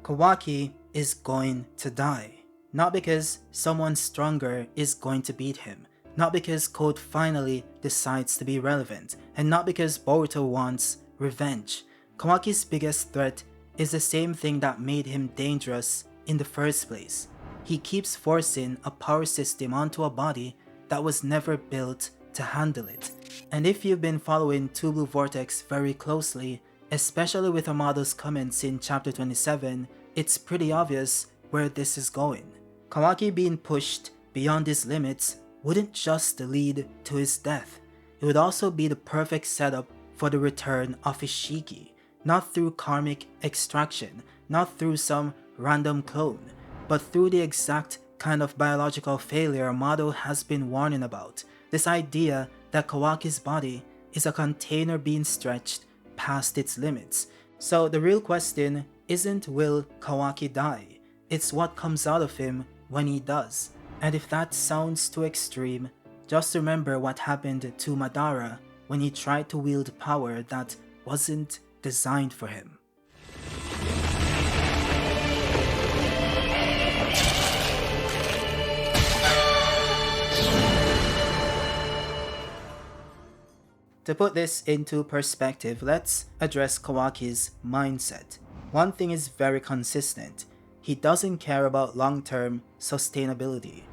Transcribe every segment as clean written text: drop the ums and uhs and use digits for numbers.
Kawaki is going to die. Not because someone stronger is going to beat him, not because Code finally decides to be relevant, and not because Boruto wants revenge. Kawaki's biggest threat is the same thing that made him dangerous in the first place. He keeps forcing a power system onto a body that was never built to handle it. And if you've been following Two Blue Vortex very closely, especially with Amado's comments in chapter 27, it's pretty obvious where this is going. Kawaki being pushed beyond his limits wouldn't just lead to his death, it would also be the perfect setup for the return of Ishiki, not through karmic extraction, not through some random clone, but through the exact kind of biological failure Amado has been warning about, this idea that Kawaki's body is a container being stretched past its limits. So the real question isn't will Kawaki die, it's what comes out of him when he does. And if that sounds too extreme, just remember what happened to Madara when he tried to wield power that wasn't designed for him. To put this into perspective, let's address Kawaki's mindset. One thing is very consistent. He doesn't care about long-term sustainability.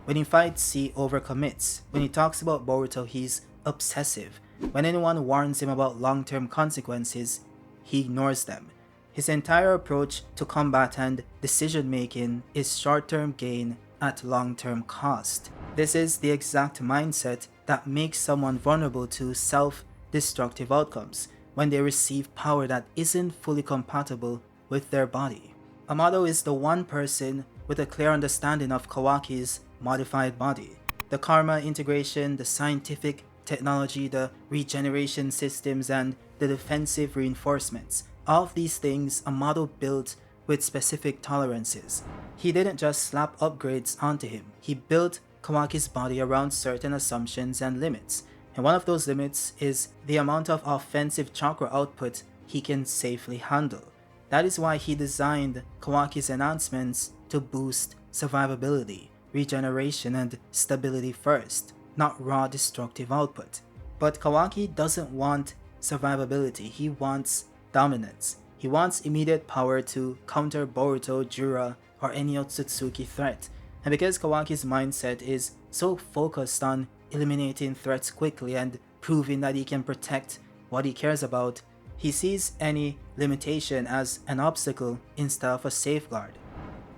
When he fights, he overcommits. When he talks about Boruto, he's obsessive. When anyone warns him about long-term consequences, he ignores them. His entire approach to combat and decision-making is short-term gain at long-term cost. This is the exact mindset that makes someone vulnerable to self-destructive outcomes when they receive power that isn't fully compatible with their body. Amado is the one person with a clear understanding of Kawaki's modified body. The karma integration, the scientific technology, the regeneration systems, and the defensive reinforcements. All of these things Amado built with specific tolerances. He didn't just slap upgrades onto him, he built Kawaki's body around certain assumptions and limits, and one of those limits is the amount of offensive chakra output he can safely handle. That is why he designed Kawaki's enhancements to boost survivability, regeneration, and stability first, not raw destructive output. But Kawaki doesn't want survivability, he wants dominance. He wants immediate power to counter Boruto, Jura, or any Otsutsuki threat. And because Kawaki's mindset is so focused on eliminating threats quickly and proving that he can protect what he cares about, he sees any limitation as an obstacle instead of a safeguard.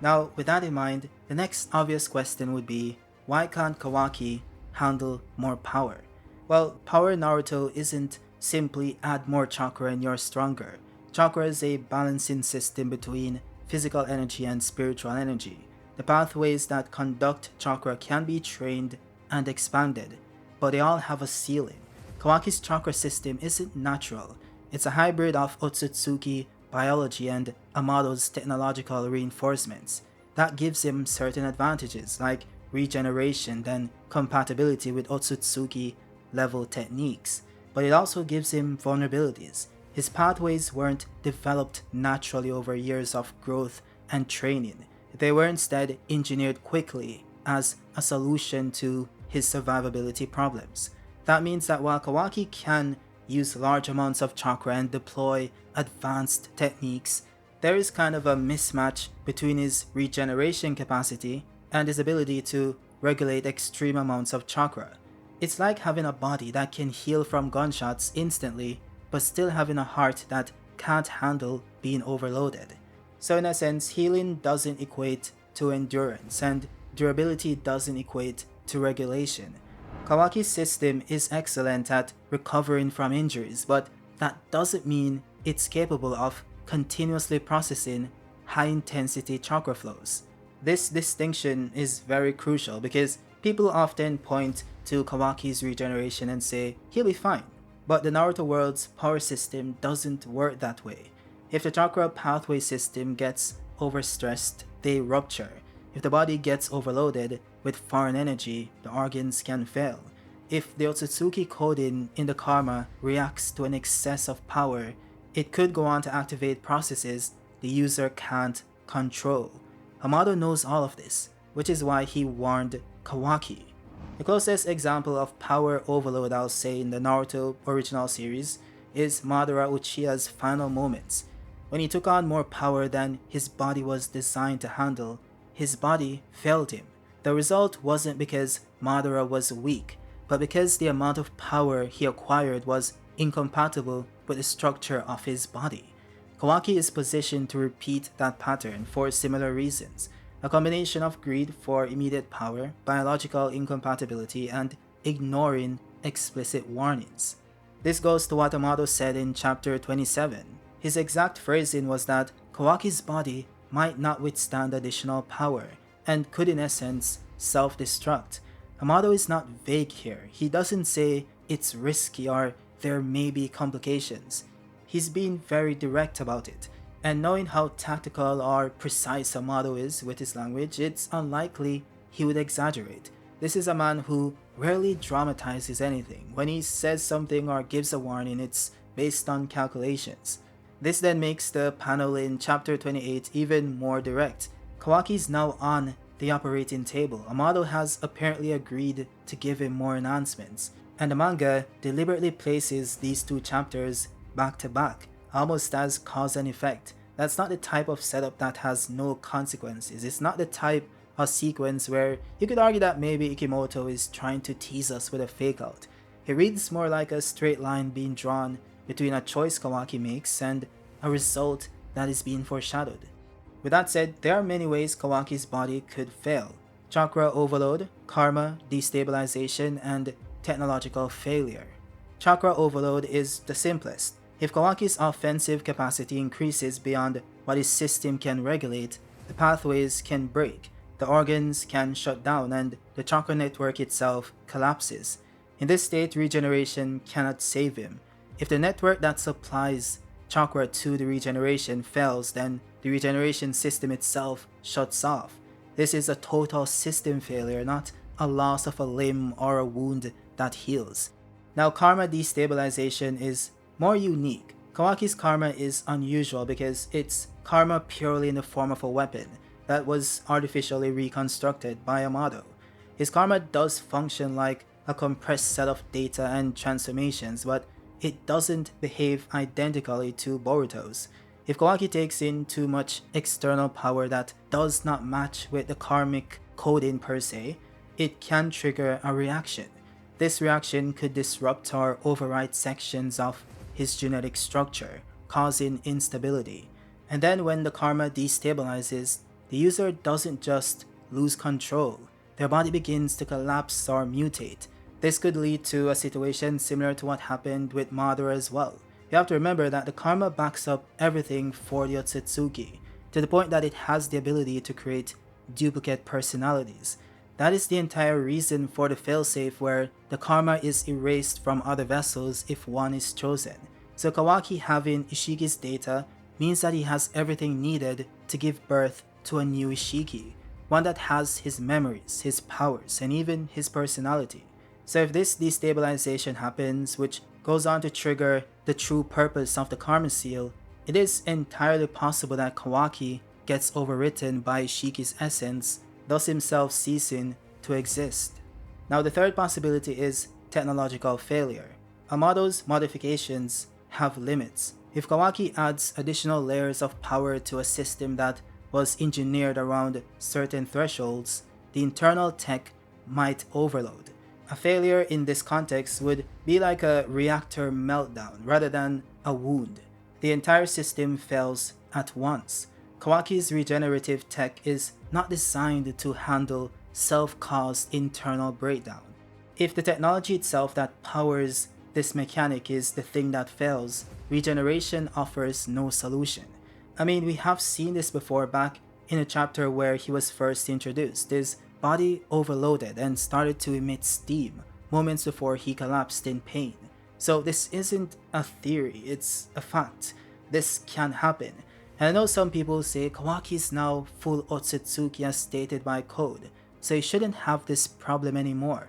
Now, with that in mind, the next obvious question would be, why can't Kawaki handle more power? Well, power in Naruto isn't simply add more chakra and you're stronger. Chakra is a balancing system between physical energy and spiritual energy. The pathways that conduct chakra can be trained and expanded, but they all have a ceiling. Kawaki's chakra system isn't natural. It's a hybrid of Otsutsuki biology and Amado's technological reinforcements. That gives him certain advantages like regeneration and compatibility with Otsutsuki level techniques, but it also gives him vulnerabilities. His pathways weren't developed naturally over years of growth and training. They were instead engineered quickly as a solution to his survivability problems. That means that while Kawaki can use large amounts of chakra and deploy advanced techniques, there is kind of a mismatch between his regeneration capacity and his ability to regulate extreme amounts of chakra. It's like having a body that can heal from gunshots instantly, but still having a heart that can't handle being overloaded. So in a sense, healing doesn't equate to endurance, and durability doesn't equate to regulation. Kawaki's system is excellent at recovering from injuries, but that doesn't mean it's capable of continuously processing high-intensity chakra flows. This distinction is very crucial because people often point to Kawaki's regeneration and say, he'll be fine. But the Naruto world's power system doesn't work that way. If the chakra pathway system gets overstressed, they rupture. If the body gets overloaded with foreign energy, the organs can fail. If the Otsutsuki coding in the karma reacts to an excess of power, it could go on to activate processes the user can't control. Amado knows all of this, which is why he warned Kawaki. The closest example of power overload I'll say in the Naruto original series is Madara Uchiha's final moments. When he took on more power than his body was designed to handle, his body failed him. The result wasn't because Madara was weak, but because the amount of power he acquired was incompatible with the structure of his body. Kawaki is positioned to repeat that pattern for similar reasons, a combination of greed for immediate power, biological incompatibility, and ignoring explicit warnings. This goes to what Amado said in chapter 27. His exact phrasing was that Kawaki's body might not withstand additional power, and could in essence self-destruct. Amado is not vague here. He doesn't say it's risky or there may be complications. He's being very direct about it, and knowing how tactical or precise Amado is with his language, it's unlikely he would exaggerate. This is a man who rarely dramatizes anything. When he says something or gives a warning, it's based on calculations. This then makes the panel in chapter 28 even more direct. Kawaki is now on the operating table. Amado has apparently agreed to give him more enhancements, and the manga deliberately places these two chapters back to back, almost as cause and effect. That's not the type of setup that has no consequences. It's not the type of sequence where you could argue that maybe Ikimoto is trying to tease us with a fake out. It reads more like a straight line being drawn between a choice Kawaki makes and a result that is being foreshadowed. With that said, there are many ways Kawaki's body could fail: chakra overload, karma, destabilization, and technological failure. Chakra overload is the simplest. If Kawaki's offensive capacity increases beyond what his system can regulate, the pathways can break, the organs can shut down, and the chakra network itself collapses. In this state, regeneration cannot save him. If the network that supplies chakra to the regeneration fails, then the regeneration system itself shuts off. This is a total system failure, not a loss of a limb or a wound that heals. Now, karma destabilization is more unique. Kawaki's karma is unusual because it's karma purely in the form of a weapon that was artificially reconstructed by Amado. His karma does function like a compressed set of data and transformations, but it doesn't behave identically to Boruto's. If Kawaki takes in too much external power that does not match with the karmic coding per se, it can trigger a reaction. This reaction could disrupt or override sections of his genetic structure, causing instability. And then when the karma destabilizes, the user doesn't just lose control, their body begins to collapse or mutate. This could lead to a situation similar to what happened with Madara as well. You have to remember that the karma backs up everything for the Otsutsuki, to the point that it has the ability to create duplicate personalities. That is the entire reason for the failsafe where the karma is erased from other vessels if one is chosen. So Kawaki having Ishiki's data means that he has everything needed to give birth to a new Ishiki, one that has his memories, his powers, and even his personality. So if this destabilization happens, which goes on to trigger the true purpose of the karma seal, it is entirely possible that Kawaki gets overwritten by Ishiki's essence, thus himself ceasing to exist. Now the third possibility is technological failure. Amado's modifications have limits. If Kawaki adds additional layers of power to a system that was engineered around certain thresholds, the internal tech might overload. A failure in this context would be like a reactor meltdown rather than a wound. The entire system fails at once. Kawaki's regenerative tech is not designed to handle self-caused internal breakdown. If the technology itself that powers this mechanic is the thing that fails, regeneration offers no solution. I mean, we have seen this before back in a chapter where he was first introduced. His body overloaded and started to emit steam moments before he collapsed in pain. So this isn't a theory, it's a fact. This can happen. And I know some people say Kawaki is now full Otsutsuki as stated by code, so he shouldn't have this problem anymore.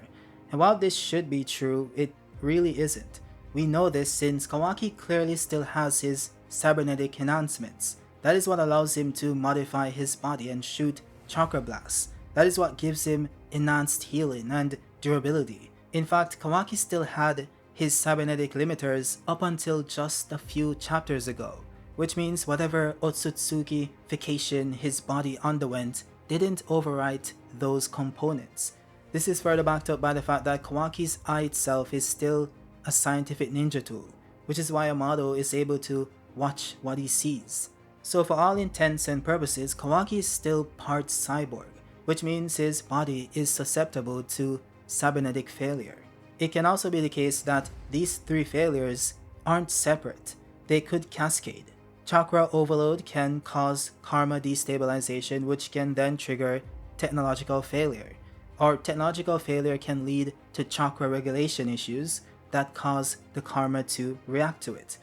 And while this should be true, it really isn't. We know this since Kawaki clearly still has his cybernetic enhancements. That is what allows him to modify his body and shoot chakra blasts. That is what gives him enhanced healing and durability. In fact, Kawaki still had his cybernetic limiters up until just a few chapters ago, which means whatever Otsutsuki-fication his body underwent didn't overwrite those components. This is further backed up by the fact that Kawaki's eye itself is still a scientific ninja tool, which is why Amado is able to watch what he sees. So for all intents and purposes, Kawaki is still part cyborg, which means his body is susceptible to cybernetic failure. It can also be the case that these three failures aren't separate, they could cascade. Chakra overload can cause karma destabilization, which can then trigger technological failure, or technological failure can lead to chakra regulation issues that cause the karma to react to it.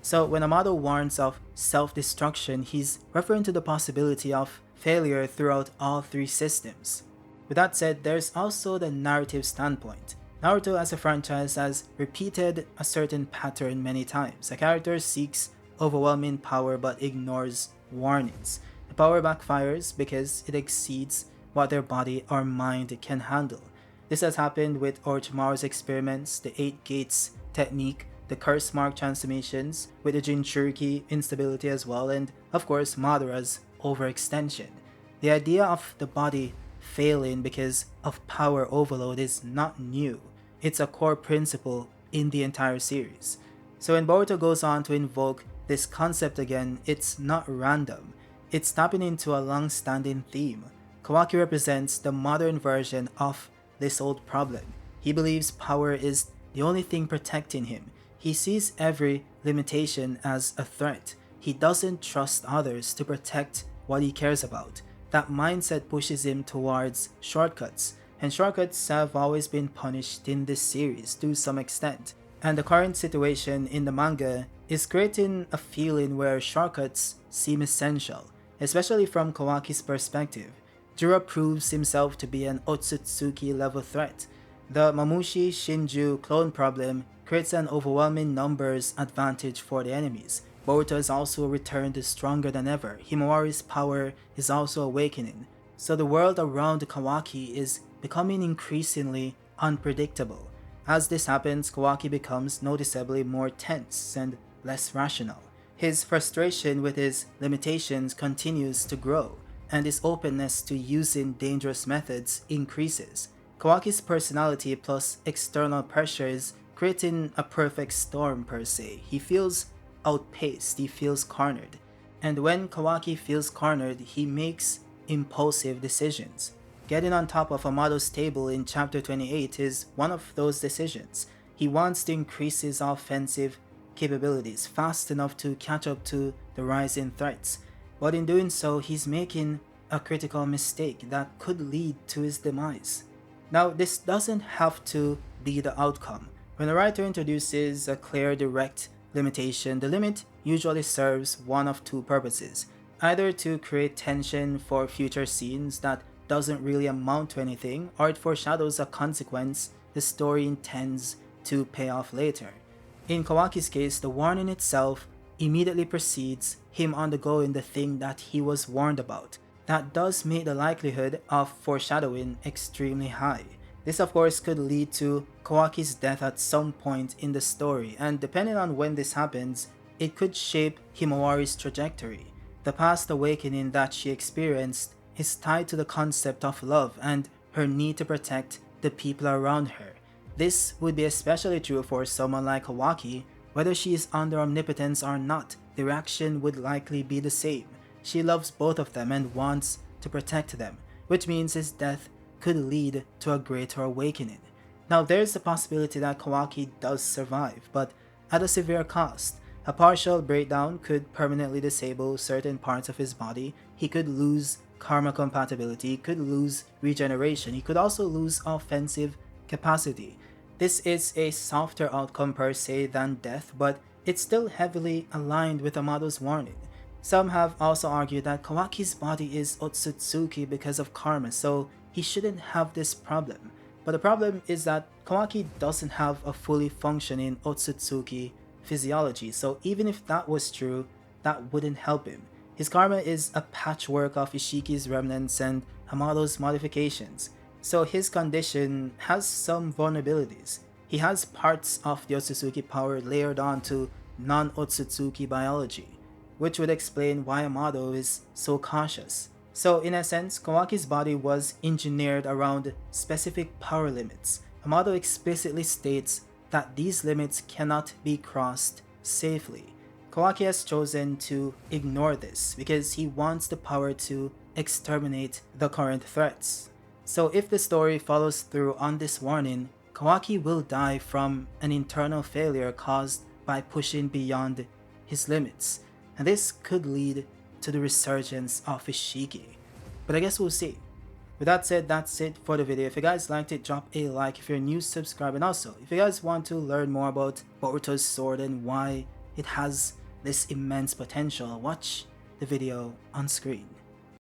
So when Amado warns of self-destruction, he's referring to the possibility of failure throughout all three systems. With that said, there's also the narrative standpoint. Naruto as a franchise has repeated a certain pattern many times. A character seeks overwhelming power but ignores warnings. The power backfires because it exceeds what their body or mind can handle. This has happened with Orochimaru's experiments, the 8 gates technique, the curse mark transformations, with the Jinchuriki instability as well, and of course Madara's overextension. The idea of the body failing because of power overload is not new. It's a core principle in the entire series. So when Boruto goes on to invoke this concept again, it's not random. It's tapping into a long-standing theme. Kawaki represents the modern version of this old problem. He believes power is the only thing protecting him. He sees every limitation as a threat. He doesn't trust others to protect what he cares about. That mindset pushes him towards shortcuts, and shortcuts have always been punished in this series to some extent. And the current situation in the manga is creating a feeling where shortcuts seem essential, especially from Kawaki's perspective. Jura proves himself to be an Otsutsuki level threat. The Mamushi Shinju clone problem creates an overwhelming numbers advantage for the enemies. Boruto is also returned stronger than ever. Himawari's power is also awakening. So the world around Kawaki is becoming increasingly unpredictable. As this happens, Kawaki becomes noticeably more tense and less rational. His frustration with his limitations continues to grow, and his openness to using dangerous methods increases. Kawaki's personality plus external pressure is creating a perfect storm per se. He feels outpaced, he feels cornered. And when Kawaki feels cornered, he makes impulsive decisions. Getting on top of Amado's table in chapter 28 is one of those decisions. He wants to increase his offensive capabilities fast enough to catch up to the rising threats. But in doing so, he's making a critical mistake that could lead to his demise. Now, this doesn't have to be the outcome. When a writer introduces a clear, direct limitation, the limit usually serves one of two purposes. Either to create tension for future scenes that doesn't really amount to anything, or it foreshadows a consequence the story intends to pay off later. In Kawaki's case, the warning itself immediately precedes him undergoing the thing that he was warned about. That does make the likelihood of foreshadowing extremely high. This of course could lead to Kawaki's death at some point in the story, and depending on when this happens, it could shape Himawari's trajectory. The past awakening that she experienced is tied to the concept of love and her need to protect the people around her. This would be especially true for someone like Kawaki. Whether she is under omnipotence or not, the reaction would likely be the same. She loves both of them and wants to protect them, which means his death could lead to a greater awakening. Now there's the possibility that Kawaki does survive, but at a severe cost. A partial breakdown could permanently disable certain parts of his body. He could lose karma compatibility, he could lose regeneration, he could also lose offensive capacity. This is a softer outcome per se than death, but it's still heavily aligned with Amado's warning. Some have also argued that Kawaki's body is Otsutsuki because of karma, so he shouldn't have this problem. But the problem is that Kawaki doesn't have a fully functioning Otsutsuki physiology, so even if that was true, that wouldn't help him. His karma is a patchwork of Ishiki's remnants and Amado's modifications, so his condition has some vulnerabilities. He has parts of the Otsutsuki power layered onto non-Otsutsuki biology, which would explain why Amado is so cautious. So in a sense, Kawaki's body was engineered around specific power limits. Amado explicitly states that these limits cannot be crossed safely. Kawaki has chosen to ignore this because he wants the power to exterminate the current threats. So if the story follows through on this warning, Kawaki will die from an internal failure caused by pushing beyond his limits, and this could lead to the resurgence of Ishiki. But I guess we'll see. With that said, that's it for the video. If you guys liked it, drop a like. If you're new, subscribe. And also, if you guys want to learn more about Boruto's sword and why it has this immense potential, watch the video on screen.